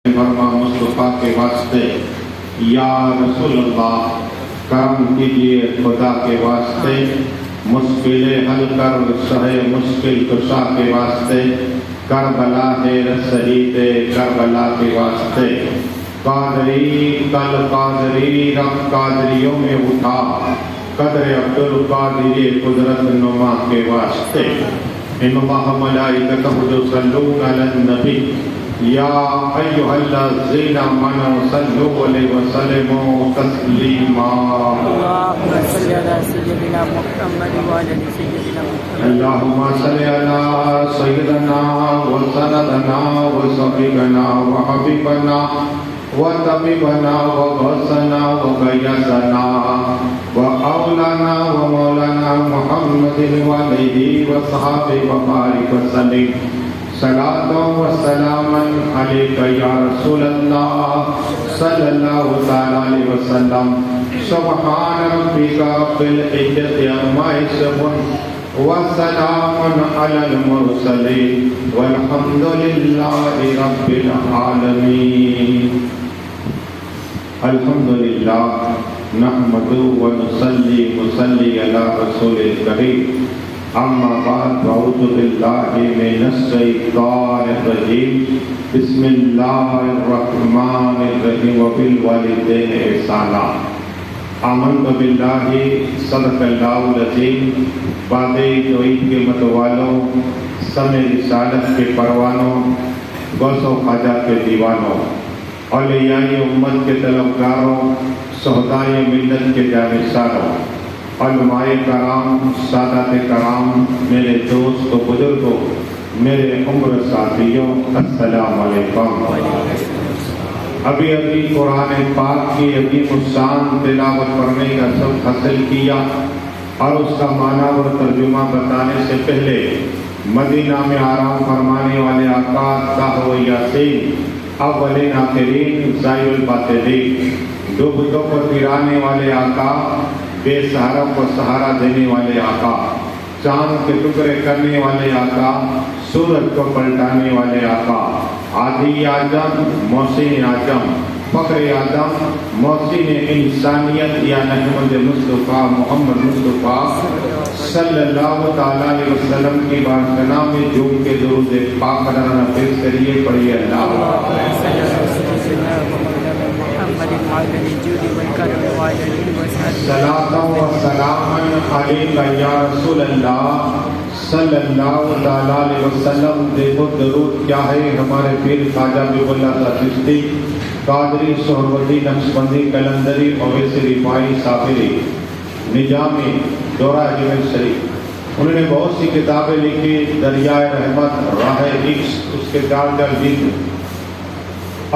فرما مصطفیٰ کے واسطے یا رسول اللہ کرم کیجیے خدا کے واسطے، مشکلیں حل کر سہے مشکل کشا کے واسطے، کربلا ہے شہید کربلا کے واسطے، قادری کل قادری رب قادریوں میں اٹھا، قدر عبدالقادری قدرت نما کے واسطے۔ ان اللہ ملائکتہ یصلون علی النبی یا ایھا الذین آمنوا صلوا علیہ وسلموا تسلیما۔ اللهم صل على سيدنا محمد وعلى ال سيدنا محمد۔ اللهم صل على سيدنا وسندنا وصفينا وحبيبنا وطبيبنا وغوثنا وغياثنا وأولانا ومولانا محمد وعليه وصحبه وبارك وسلم۔ صلاة وسلاما عليك يا رسول الله صلى الله تعالى عليه وسلم۔ سبحان ربك رب العزة عما يصفون وسلام على المرسلين والحمد لله رب العالمين۔ الحمد لله نحمده ونصلي على رسول الكريم، اما بعد اعوذ باللہ من الشیطان الرجیم، بسم اللہ الرحمن الرحیم، وبالوالدین احسانا۔ آمنت باللہ صدق اللہ العظیم۔ باد توحید کے متوالوں، سمع رسالت کے پروانوں، غوث و خواجہ کے دیوانوں، اولیاء امت کے طلبگاروں، شہدائے ملت کے جانثاروں، علماء کرام، سادات کرام، میرے دوست و بزرگوں، میرے عمر ساتھیوں، السلام علیکم۔ ابھی قرآن پاک کی عظیم الشان تلاوت پڑھنے کا سبق حاصل کیا اور اس کا معنی اور ترجمہ بتانے سے پہلے مدینہ میں آرام فرمانے والے آقا طاہر یاسین، اولین آخرین، زائر الباطلین، ڈوبتوں کو گرانے والے آقا، بے سہاروں کو سہارا دینے والے آقا، چاند کے ٹکڑے کرنے والے آقا، سورج کو پلٹانے والے آقا، عادی اعظم، محسن اعظم، فخر اعظم، محسن انسانیت یا احمد مصطفیٰ محمد مصطفیٰ صلی اللہ تعالیٰ علیہ وسلم کی بارگاہ میں جھوم کے درود پاک پڑھنا پیش کریے، پڑھیے اللہ۔ صلاۃ و سلام علیک یا رسول اللہ صلی اللہ تعالیٰ علیہ وسلم۔ دیکھو درود کیا ہے، ہمارے پیر خواجہ حبیب اللہ شاہ چشتی، قادری، سہروردی، نقشبندی، قلندری، اویسی، رفاعی، صابری، نجامی، دورہ اجمیر شریف، انہوں نے بہت سی کتابیں لکھی، دریائے رحمت، راہ عشق، اس کے چار جلد،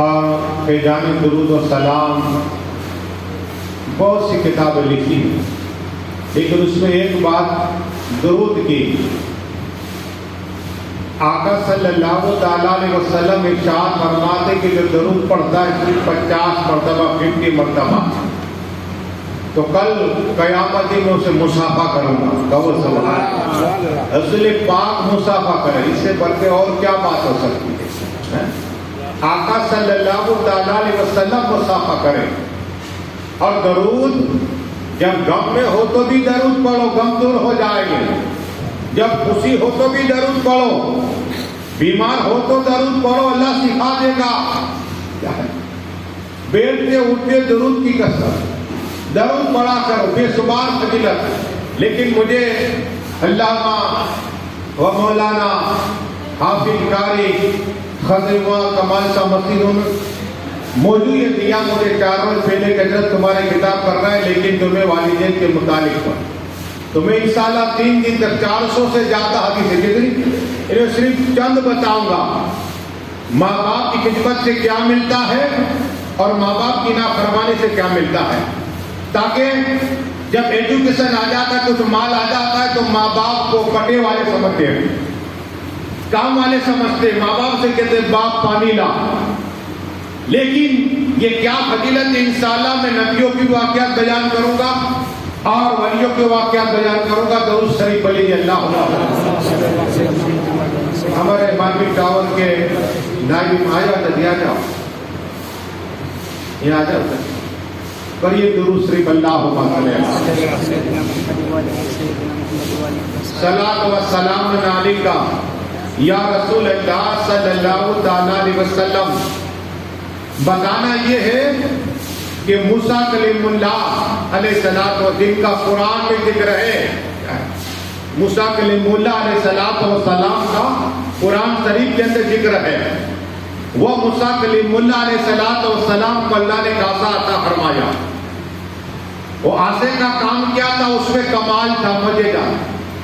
اور فیضان درود و سلام، بہت سی کتابیں لکھی، لیکن اس میں ایک بات درود کی، آقا صلی اللہ تعالیٰ علیہ وسلم ارشاد فرماتے کہ جو درود پڑھتا ہے صرف 50 مرتبہ، 50 مرتبہ، تو کل قیامت میں اسے مصافحہ کروں گا۔ کہو سبحان اللہ۔ رسول پاک مصافحہ کرے، اس سے بڑھ کے اور کیا بات ہو سکتی ہے؟ آقا صلی اللہ تعالیٰ علیہ وسلم مصافحہ کرے۔ اور درود، جب غم میں ہو تو بھی درود پڑھو، غم دور ہو جائے گے۔ جب خوشی ہو تو بھی درود پڑھو، بیمار ہو تو درود پڑھو، اللہ شفا دے گا۔ بیٹھتے اٹھتے درود کی کثرت، درود پڑھا کرو، بے شمار فضیلت۔ لیکن مجھے علامہ و مولانا حافظ قاری خضروا کمال کا مسیح موضوع یہ دیا مجھے 4 روز پہلے کہ حضرت تمہارے کتاب کرنا ہے، لیکن تمہیں والدین کے متعلق پر تمہیں انشاءاللہ 3 دن تک 400 سے زیادہ حدیث ہے، انہیں صرف چند بتاؤں گا۔ ماں باپ کی خدمت سے کیا ملتا ہے اور ماں باپ کی نافرمانی سے کیا ملتا ہے، تاکہ جب ایجوکیشن آ جاتا ہے، کچھ مال آ جاتا ہے، تو ماں باپ کو کٹے والے سمجھتے ہیں، کام والے سمجھتے ہیں، ماں باپ سے کہتے ہیں باپ پانی لا۔ لیکن یہ کیا فضیلت ہے، انشاءاللہ میں نبیوں کی واقعات بیان کروں گا اور ولیوں کے واقعات بیان کروں گا۔ درود شریف پڑھیے اللہ۔ ہمارے مالوی ٹاور کے نائب آیا تو دیا جاؤ۔ یہ آ جاتا ہے. کریے درود شریف اللہم صلی صلاۃ و سلام علیکہ یا رسول اللہ صلی اللہ تعالی علیہ وسلم. بتانا یہ ہے کہ موسیٰ کلیم اللہ علیہ السلام و جن کا قرآن میں ذکر ہے، موسیٰ کلیم اللہ علیہ السلام کا قرآن شریف کے اندر ذکر ہے. وہ موسیٰ کلیم اللہ علیہ السلام کو اللہ نے عصا عطا فرمایا. وہ عصے کا کام کیا تھا؟ اس میں کمال تھا،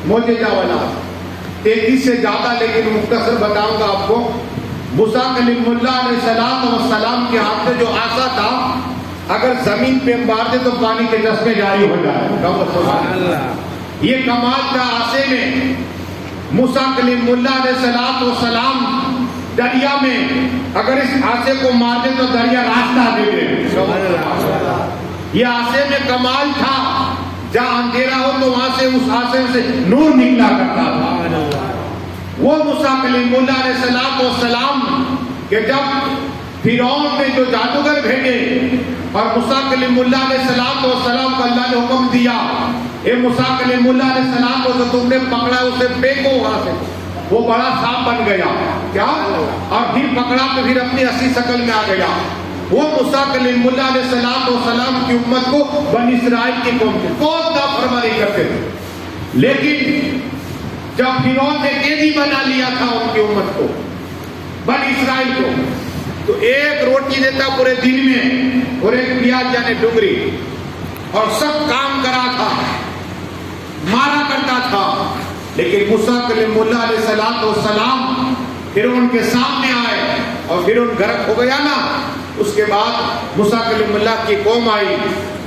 معجزہ والا. 33 سے زیادہ لیکن مختصر بتاؤں گا آپ کو. موسیٰ کلیم اللہ علیہ السلام کے ہاتھ میں جو عصا تھا، اگر زمین پہ مار دے تو پانی کے چشمے جاری ہو جائے. یہ کمال تھا عصے میں. موسیٰ کلیم اللہ علیہ السلام دریا میں اگر اس عصے کو مار دے تو دریا راستہ دے دے. یہ عصے میں کمال تھا. جہاں اندھیرا ہو تو وہاں سے اس عصے سے نور نکلا کرتا تھا. وہ موسیٰ کلیم اللہ علیہ السلام کہ جب فرعون نے جو جادوگر بھیجے اور موسیٰ کلیم اللہ علیہ السلام کو اللہ نے حکم دیا، اے موسیٰ کلیم اللہ علیہ السلام کو جو تم نے پکڑا اسے پھینکو وہاں سے. وہ بڑا سانپ بن گیا کیا، اور پھر پکڑا تو پھر اپنی اصلی شکل میں آ گیا. وہ موسیٰ کلیم اللہ علیہ السلام کی امت کو بنی اسرائیل کی قوم تھی، بہت نافرمانی کرتے تھے. لیکن جب فرعون نے قیدی بنا لیا تھا ان کی امت کو، بنی اسرائیل کو، تو ایک روٹی دیتا پورے دن میں اور ایک پیاز یعنی ڈنگری، اور سب کام کرا تھا، مارا کرتا تھا. لیکن موسیٰ کلیم اللہ علیہ السلام پھر ان کے سامنے آئے اور پھر ان غرق ہو گیا نا. اس کے بعد موسیٰ کلیم اللہ کی قوم آئی،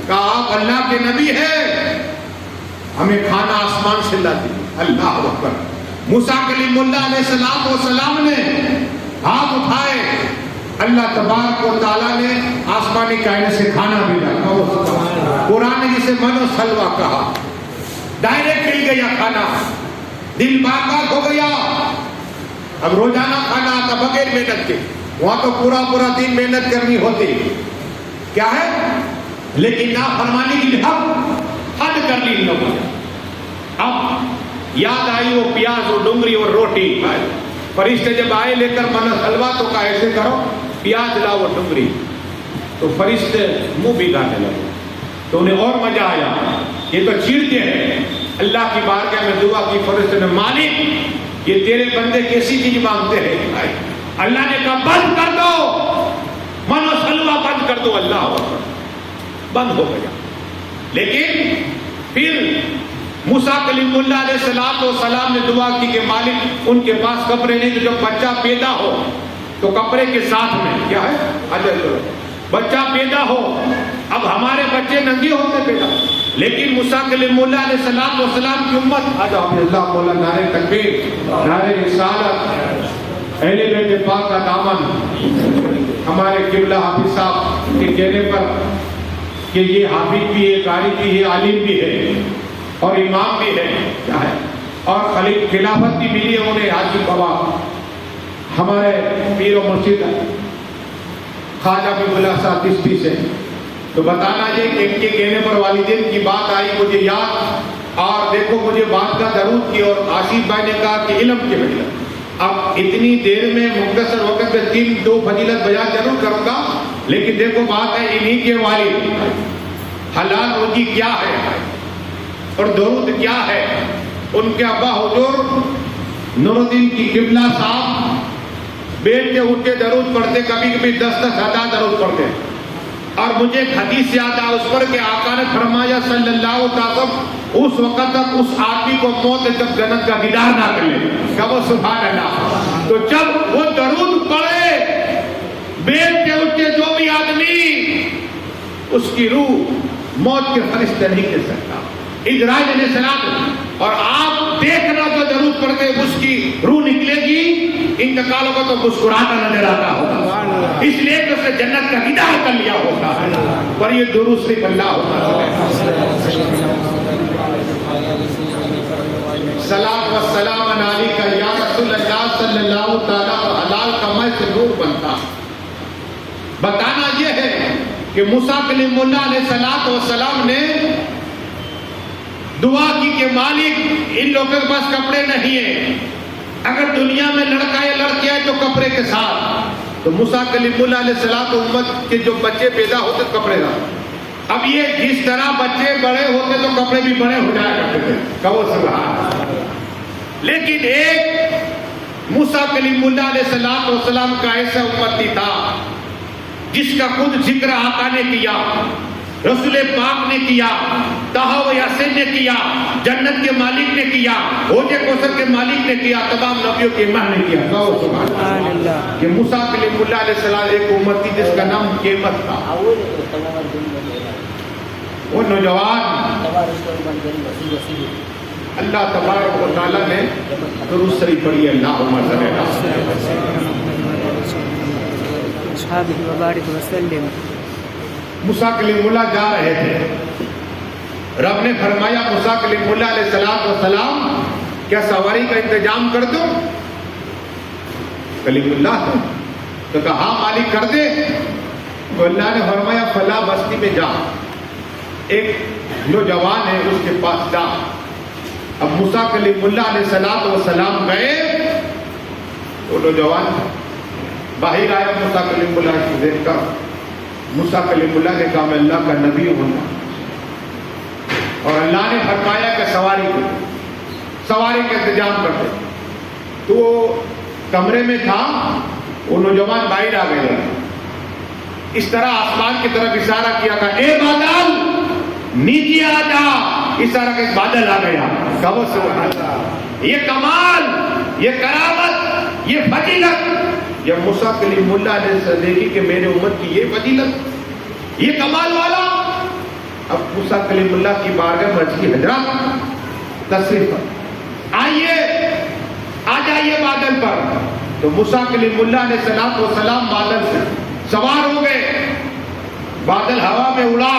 کہا آپ اللہ کے نبی ہیں، ہمیں کھانا آسمان سے لا دی. اللہ اکبر. موسیٰ کلیم اللہ علیہ السلام نے ہاتھ اٹھائے، اللہ تبارک و تعالیٰ نے آسمانی کائنات سے کھانا ملا. قرآن نے جسے من و سلوہ کہا، ڈائریکٹ مل گیا کھانا، دل باغ ہو گیا. اب روزانہ کھانا آتا بغیر محنت کے، وہاں تو پورا دن محنت کرنی ہوتی. کیا ہے؟ لیکن نافرمانی کی حد کر لی ان لوگوں نے. اب یاد آئی وہ پیاز اور ڈنگری اور روٹی. فرشتے جب آئے لے کر من حلوہ تو کہا ایسے کرو، پیاز لاؤ اور ڈنگری. تو فرشتے منہ بگانے لگے تو انہیں اور مزہ آیا. یہ تو چیڑتے ہیں. اللہ کی بارگاہ میں دعا کی فرشتے نے، مالک یہ تیرے بندے کیسی چیز مانگتے ہیں. اللہ نے کہا بند کر دو، من و سلوہ بند کر دو. اللہ بند ہو گیا. لیکن پھر موسیٰ کلیم اللہ علیہ السلام نے دعا کی کہ مالک ان کے پاس کپڑے نہیں، تو جب بچہ پیدا ہو تو کپڑے کے ساتھ میں کیا ہے، بچہ پیدا ہو. اب ہمارے بچے ننگے ہوتے پیدا، لیکن موسیٰ کلیم اللہ علیہ السلام کی امت آج اللہ مولا نعرہ تکبیر، نعرہ رسالت، اہل بیت پاک کا دامن. ہمارے قبلہ حافظ صاحب کے کہنے پر کہ یہ حافظ بھی ہے، قاری بھی ہے، عالم بھی ہے اور امام بھی ہے، کیا ہے، اور خلافت بھی ملی ہے انہیں. حاجی بابا ہمارے پیر و مرشد خواجہ حبیب اللہ صاحب چشتی سے. تو بتانا یہ کہ ان کے کہنے پر والدین کی بات آئی مجھے یاد، اور دیکھو مجھے بات کا درود کی، اور آصف بھائی نے کہا کہ علم کی فضیلت. اب اتنی دیر میں مختصر وقت میں 3-2 فضیلت بیان ضرور کروں گا، لیکن دیکھو بات ہے انہی کے والد حلال روزی کیا ہے اور درود کیا ہے. ان کے ابا حضور نور الدین کی قبلہ صاحب بیٹھتے اٹھتے درود پڑھتے، کبھی کبھی 10-10 ہزار درود پڑھتے. اور مجھے ایک حدیث یاد آیا اس پر کہ آقا نے فرمایا صلی اللہ علیہ وسلم اس وقت تک اس آدمی کو موت جب جنت کا دیدار نہ کر لے. کیا وہ سبحان اللہ. تو جب وہ درود پڑھے بیٹھتے اٹھتے جو بھی آدمی، اس کی روح موت کے فرشتے نہیں دے سکتا. اسرائیل علیہ السلام، اور آپ دیکھنا جو درود پڑھ کے اس کی روح نکلے گی، انتقال ہوگا تو مسکراتا نظر آتا ہوگا، اس لیے کہ اس نے جنت کا دیدار کر لیا ہوگا. پر یہ درود صرف اللہ ہوگا. سلام و سلام علیکہ یا رسول اللہ صلی اللہ تعالیٰ. حلال کمائی سے نور بنتا. بتانا یہ ہے کہ موسیٰ کلیم اللہ علیہ السلام نے دعا کی کہ مالک ان لوگوں کے پاس کپڑے نہیں ہیں، اگر دنیا میں لڑکا یا لڑکی ہے تو کپڑے کے ساتھ. تو موسیٰ کلیم اللہ علیہ السلام امت کے جو بچے پیدا ہوتے کپڑے نہ. اب یہ جس طرح بچے بڑے ہوتے تو کپڑے بھی بڑے ہو جایا کرتے تھے. کہو سبحان اللہ. لیکن ایک موسیٰ کلیم اللہ علیہ السلام کا ایسا امتی تھا جس کا خود ذکر آقا نے کیا، رسول پاک نے کیا، طٰہٰ و یاسین نے کیا، جنت کے مالک نے کیا، حوض کوثر کے مالک نے کیا، تمام نبیوں کے امام نے کیا. کہو سبحان اللہ. کہ موسیٰ کلیم اللہ علیہ السلام ایک امتی جس کا نام قیمت تھا. وہ نوجوان اللہ تبارک و تعالیٰ نے درود شریف پڑھی. اللہم صلی اللہ اصحابہ وبارک وسلم. موسیٰ کلیم اللہ جا رہے تھے، رب نے فرمایا موسیٰ کلیم اللہ علیہ السلام کیا سواری کا انتظام کر دوں؟ کلیم اللہ تو کہا ہاں مالک کر دے. تو اللہ نے فرمایا فلاں بستی میں جا، ایک نوجوان ہے اس کے پاس جا. اب موسیٰ کلیم اللہ علیہ السلام گئے. وہ نوجوان باہر آیا موسیٰ کلیم اللہ کی دیکھ کر. موسیٰ کلیم اللہ نے کہا میں اللہ کا نبی ہوں، اور اللہ نے فرمایا کہ سواری کا انتظام کر دے. تو کمرے میں تھا، وہ نوجوان باہر آ گیا. اس طرح آسمان کی طرف اشارہ کیا تھا، اے بادل نیچے آ جا. اشارہ کہ بادل آ گیا. کہو سبحان اللہ. یہ کمال، یہ کرامت، یہ فضیلت جب موسیٰ کلیم اللہ علیہ السلام دیکھی کہ میرے امت کی یہ فضیلت، یہ کمال والا. اب موسیٰ کلیم اللہ کی بارگاہ مرض کی حضرت تشریف آئیے، آ جائیے بادل پر. تو موسیٰ کلیم اللہ علیہ السلام بادل سے سوار ہو گئے. بادل ہوا میں اڑا.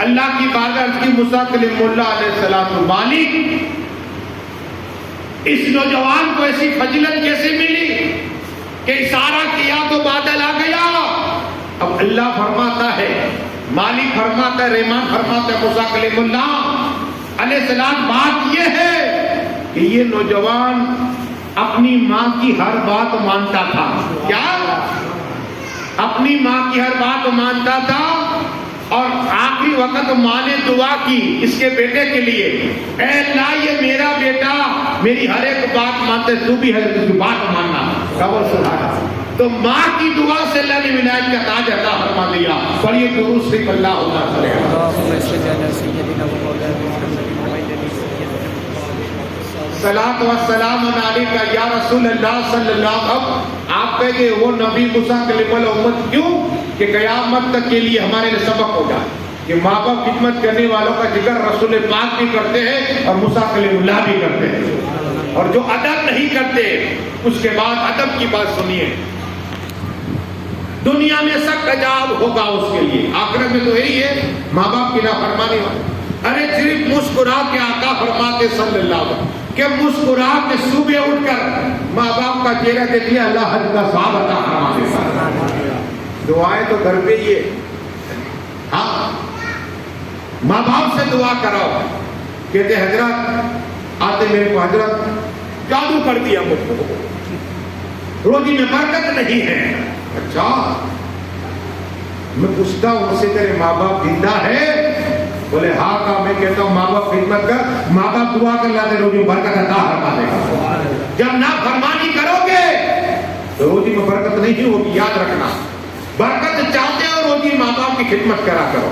اللہ کی بارگاہ کی موسیٰ کلیم اللہ علیہ السلام مالک اس نوجوان کو ایسی فضیلت کیسے ملی کہ اشارہ کیا تو بادل آ گیا. اب اللہ فرماتا ہے، مالک فرماتا ہے، رحمان فرماتا ہے موسیٰ کلیم اللہ علیہ السلام بات یہ ہے کہ یہ نوجوان اپنی ماں کی ہر بات مانتا تھا. کیا؟ اپنی ماں کی ہر بات مانتا تھا، اور آخری وقت ماں نے دعا کی اس کے بیٹے کے لیے، اے اللہ یہ میرا بیٹا میری ہر ایک بات مانتے، تو بھی حضرت کی بات ماننا. تو ماں کی دعا سے اللہ نے ولایت کا تاج عطا فرما دیا. پڑھیے درود شریف اللہم صلی علی سیدنا صلاۃ و سلام علیکہ یا رسول اللہ صلی اللہ علیہ وسلم. آپ کہے وہ نبی موسیٰ کلیم اللہ امت کیوں کہ قیامت تک کے لیے ہمارے لیے سبق ہو جائے کہ ماں باپ خدمت کرنے والوں کا ذکر رسول پاک بھی کرتے ہیں اور موسیٰ کلیم اللہ بھی کرتے ہیں. اور جو ادب نہیں کرتے اس کے بعد ادب کی بات سنیے. دنیا میں سخت عذاب ہوگا اس کے لیے، آخرت میں تو یہی ہے ماں باپ کی نافرمانی والی. ارے صرف مسکرا کے آقا فرماتے صلی اللہ علیہ وسلم کہ مسکرا کے صبح اٹھ کر ماں باپ کا چہرہ دیکھیے، اللہ حج کا ثواب عطا فرما دیتا. دعائیں تو گھر پہ ہی ہے. ہاں ماں باپ سے دعا کراؤ. کہتے حضرت آتے میرے کو حضرت جادو کر دیا مجھ کو، روزی میں برکت نہیں ہے. اچھا میں پوچھتا ہوں ان سے تیرے ماں باپ زندہ ہے؟ بولے ہاں. کا میں کہتا ہوں ماں باپ خدمت کر، ماں باپ دعا کر لاتے روزی میں برکت عطا فرما دے گا. جب نافرمانی کرو گے تو روزی میں برکت نہیں ہوگی. یاد رکھنا، برکت چاہتے ہو روزی ماں باپ کی خدمت کرا کرو.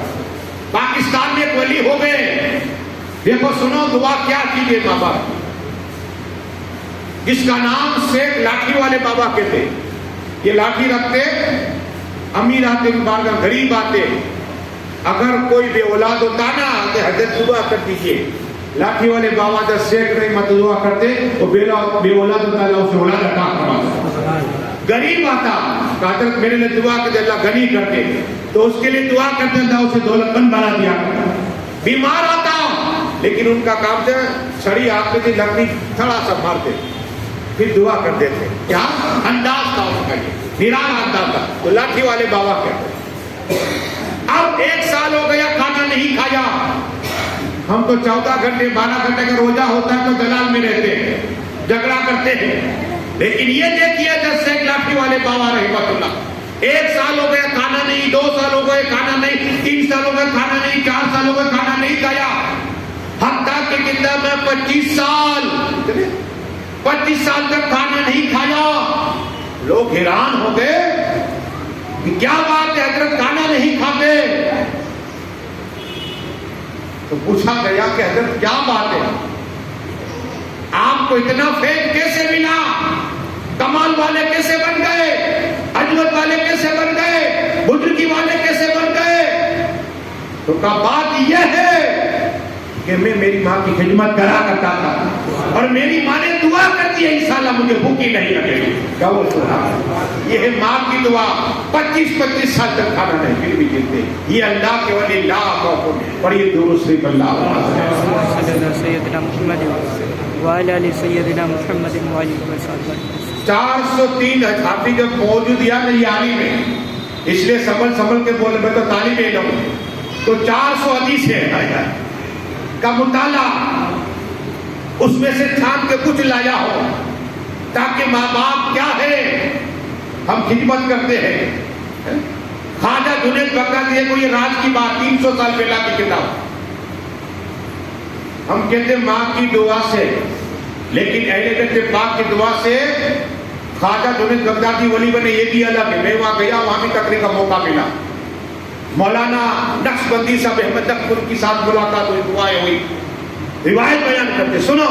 پاکستان میں ایک ولی ہو گئے، دیکھو سنو دعا کیا کیجیے ماں باپ کی، جس کا نام شیخ لاٹھی والے بابا کہتے. یہ لاٹھی رکھتے، امیر آتے بارگاہ، غریب آتے، اگر کوئی بے اولاد ہوتا نا تو حضرت دعا کر دیجیے. لاٹھی والے بابا جب شیخ نہیں مت دعا کرتے تو بے اولاد ہوتا ہے اسے اولاد عطا فرما. غریب آتا کہ حضرت میرے لیے دعا کرتے، اللہ غنی کرتے تو اس کے لیے دعا کرتے اللہ اسے دولت مند بنا دیا. بیمار آتا لیکن ان کا کام تھا چھڑی آپ کے لکڑی تھوڑا سا مارتے پھر دعا کرتے تھے. کیا انداز تھا اس کا، یہ نرالا انداز تھا. تو لاٹھی والے بابا کہتے اب 1 سال ہو گیا کھانا نہیں کھایا. ہم تو 14 گھنٹے 12 گھنٹے کا روزہ ہوتا ہے تو دلال میں رہتے ہیں, جھگڑا کرتے ہیں. لیکن یہ دیکھیے جج شیخ لاٹھی والے بابا رحمت اللہ, 1 سال ہو گیا کھانا نہیں, 2 سال ہو گئے کھانا نہیں, 3 سال ہو گئے کھانا نہیں, 4 سال ہو گئے کھانا نہیں کھایا, حتیٰ کہ کتاب میں 25 سال تک کھانا نہیں کھایا. لوگ حیران ہو گئے کہ کیا بات ہے حضرت کھانا نہیں کھاتے. تو پوچھا گیا کہ حضرت کیا بات ہے, آپ کو اتنا فیض کیسے ملا, کمال والے کیسے بن گئے, عظمت والے کیسے بن گئے, بزرگی والے کیسے بن گئے. تو کہا بات یہ ہے کہ میں میری ماں کی خدمت کرا کرتا تھا اور میری ماں نے دعا کرتی ہے انشاءاللہ مجھے بھوکی نہیں لگے گی. کیا وہ سنا, یہ ہے ماں کی دعا. 25 سال تک کھانا نہیں پھر بھی جیتے. یہ اللہ کے ولی اللہ اور یہ درود شریف اللہ سیدنا محمد وعلی آل سیدنا محمد وعلی وسلم. 403 حافظ جب موجود یا نہیں عالم میں, اس لیے سنبھل کے بولے, میں تو طالب علم ہوں. تو 400 حدیث ہے کا مطالعہ, اس میں سے چھان کے کچھ لایا ہو تاکہ ماں باپ کیا ہے ہم خدمت کرتے ہیں. خواجہ جنید بغدادی کو یہ راز کی بات 300 سال پہلا کی کتاب. ہم کہتے ہیں ماں کی دعا سے, لیکن اہل بیت پاک کی دعا سے خواجہ جنید بغدادی ولی بنے یہ بھی الگ ہے. میں وہاں گیا, وہاں بھی تقریر کا موقع ملا. مولانا نقشبندی صاحب احمد اکبر کی ساتھ ملاقات ہوئی, دعائیں ہوئی, روایت بیان کرتے. سنو,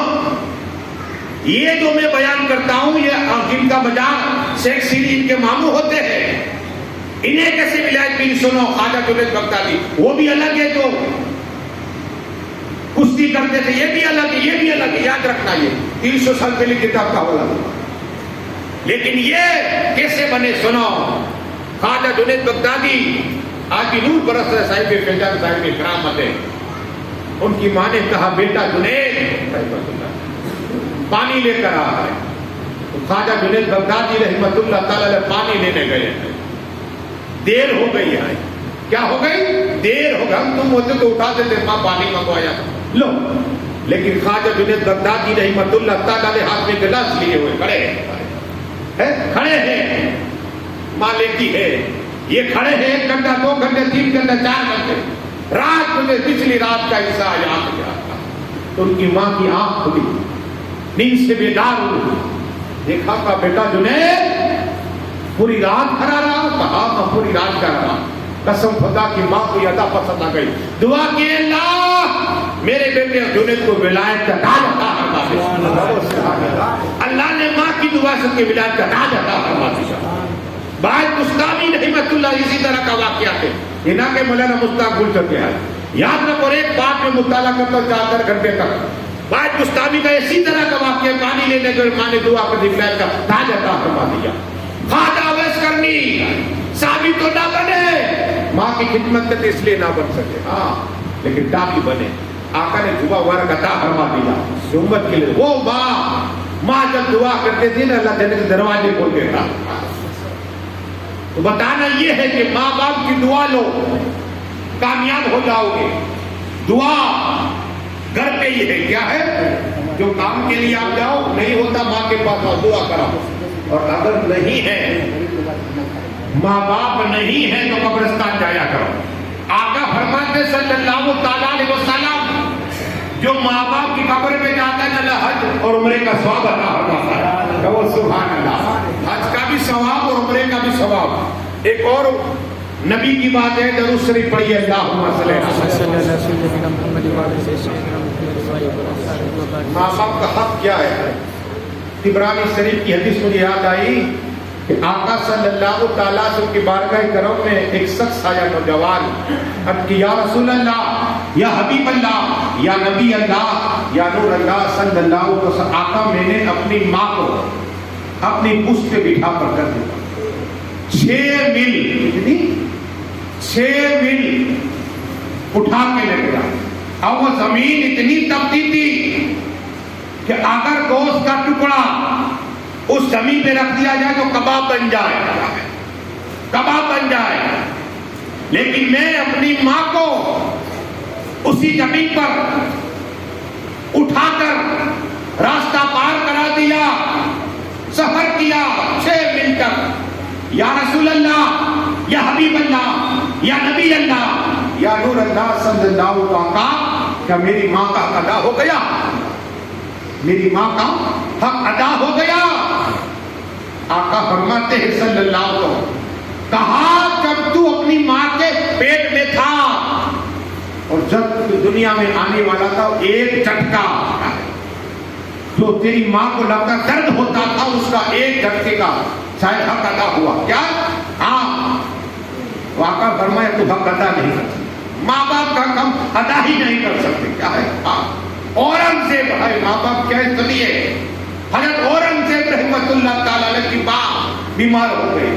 یہ جو میں بیان کرتا ہوں یہ جن کا مجاق شیخ سیری ان کے ماموں ہوتے ہیں, انہیں کیسے ولایت ملی. سنو, خواجہ جنید بغدادی وہ بھی الگ ہے جو کشتی کرتے تھے, یہ بھی الگ ہے, یہ بھی الگ ہے. یاد رکھنا یہ 300 سال پہلے کتاب کا ہوگا. لیکن یہ کیسے بنے. سنو, خواجہ جنید بغدادی آج بھی نور برس رہے صاحب فیضان صاحب کرامت ہے. ان کی ماں نے کہا بیٹا جنید پانی لے کر آ رہا ہے. تو خواجہ جنید بغدادی رحمت اللہ تعالی پانی لینے گئے ہیں. دیر ہو گئی ہے. کیا ہو گئی, دیر ہو گئی. ہم تم ہوتے تو اٹھا دیتے, ماں پانی منگوایا لو. لیکن خواجہ جنید بغدادی رحمت اللہ تعالی ہاتھ میں گلاس لیے ہوئے کھڑے ہیں. ماں لیتی ہے, یہ کھڑے ہیں 1 گھنٹہ 2 گھنٹے 3 گھنٹے 4 گھنٹے. رات مجھے پچھلی رات کا حصہ یاد کیا تھا. تو ان کی ماں کی آنکھ کھلی, نیند سے بیدار ہوئی, دیکھا کہ بیٹا جنید پوری رات کھڑا رہا. کہا میں پوری رات کھڑا رہا. قسم خدا کی ماں کو یہ ادا پسند آ گئی. دعا کی اللہ میرے بیٹے جنید کو ولایت کا تاج عطا فرما دے. اللہ نے ماں کی دعا سے کی ولایت کا تاج عطا فرما دیا. باعث مستامی رحمت اللہ اسی طرح کا واقعات ہے. یہ نہ کہ مولانا مستاق بھول چکے ہیں. یاد رکھو, ایک بات میں مطالعہ کرتا ہوں 4 گھنٹے تک. باعث مستامی کا اسی طرح کا واقعہ, پانی لینے کے ماں نے دعا کر دی, ولایت کا تاج عطا فرما دیا. خواجہ اویس کرنی ثابت تو نہ بنے, ماں کی خدمت کرتے اس لیے نہ بن سکے, ہاں لیکن ڈاکی بنے. آقا نے دعا ورک عطا فرما دیا امت کے لیے. وہ ماں جب دعا کرتے تھے نا اللہ تعالی کے دروازے کھول دیتا. تو بتانا یہ ہے کہ ماں باپ کی دعا لو, کامیاب ہو جاؤ گے. دعا گھر پہ یہ ہے, کیا ہے, جو کام کے لیے آپ جاؤ نہیں ہوتا ماں کے پاس آؤ, دعا کراؤ. اور اگر نہیں ہے, ماں باپ نہیں ہے, تو قبرستان جایا کرو. آقا فرماتے صلی اللہ تعالی علیہ وسلم, جو ماں باپ کی قبر میں جاتا ہے نہ حج اور عمرے کا ثواب عطا فرماتا ہے. وہ سبحان اللہ, حج کا بھی ثواب اور عمرے کا بھی ثواب. ایک اور نبی کی بات ہے, درود شریف پڑھیے, اللہم صلی علی سیدنا محمد وعلی سیدنا محمد. ماں باپ کا حق کیا ہے. طبرانی شریف کی حدیث مجھے یاد آئی کہ آقا صلی اللہ تعالیٰ سے کی بارگاہ کرم میں ایک شخص آیا, نوجوان. اب کہ یا رسول اللہ, یا حبیب اللہ, یا نبی اللہ, یا نور اللہ صلی اللہ علیہ وسلم, آقا میں نے اپنی ماں کو اپنی پشت پہ بٹھا کر دیا. 6 میل اٹھا کے لے گیا. اب وہ زمین اتنی تپتی تھی کہ اگر گوشت کا ٹکڑا اس زمین پہ رکھ دیا جائے تو کباب بن جائے. لیکن میں اپنی ماں کو اسی زمین پر اٹھا کر راستہ پار کرا دیا، سفر کیا 6 میل تک۔ یا رسول اللہ، یا حبیب اللہ، یا نبی اللہ، یا نور اللہ صلی اللہ علیہ وسلم کا کیا میری ماں کا حق ادا ہو گیا؟ میری ماں کا حق ادا ہو گیا؟ آقا فرماتے ہیں صلی اللہ علیہ وسلم، کہا جب تو اپنی ماں کے پیٹ میں تھا اور جب تو دنیا میں آنے والا تھا، ایک جھٹکا جو تیری ماں کو لگتا درد ہوتا تھا، اس کا ایک جھٹکے کا شاید حق ادا ہوا کیا؟ ہاں۔ آقا فرمایا تو حق ادا نہیں کر سکتے، ماں باپ کا ہم ادا ہی نہیں کر سکتے، کیا ہے؟ ہاں۔ اورنگزیب ہے، ماں باپ کیا ہے؟ سنیے، حضرت اورنگزیب رحمت اللہ تعالی علیہ کی ماں بیمار ہو گئی،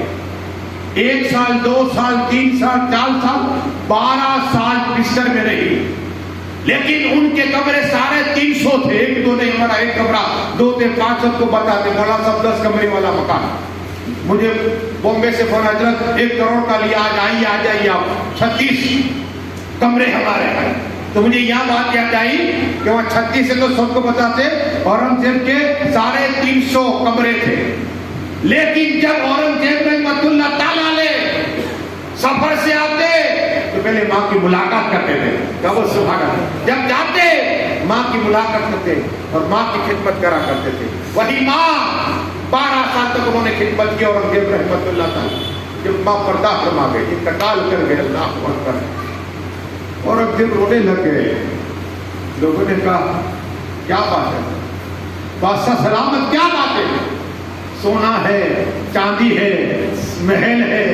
1 سال 2 سال 3 سال 4 سال 12 سال بستر میں رہی، لیکن ان کے کمرے سارے 300 تھے، ایک دو نہیں، ہمارا ایک کمرہ 2 تھے، 500 کو بتاتے، مولا صاحب 10 کمرے والا مکان۔ مجھے بامبے سے فون، حضرت 1 کروڑ کا لیا، آج آئیے آ جائیے آپ، 36 کمرے ہمارے ہیں۔ تو مجھے یہاں بات یاد آئی کہ وہاں 36 سے تو سب کو بتاتے، اورنگزیب کے سارے 300 کمرے تھے، لیکن جب اورنگزیب رحمت اللہ تعالیٰ علیہ سفر سے آتے تو پہلے ماں کی ملاقات کرتے تھے، کیا وہ سبحان اللہ، جب جاتے ماں کی ملاقات کرتے اور ماں کی خدمت کرا کرتے تھے۔ وہی ماں 12 سال تک انہوں نے خدمت کی، اورنگزیب رحمت اللہ تعالیٰ جب ماں پردہ فرما گئے، انتقال کر گئے، اللہ اکبر، اورنگزیب رونے لگ گئے۔ لوگوں نے کہا کیا بات ہے بادشاہ سلامت، کیا بات ہے؟ سونا ہے، چاندی ہے، محل ہے،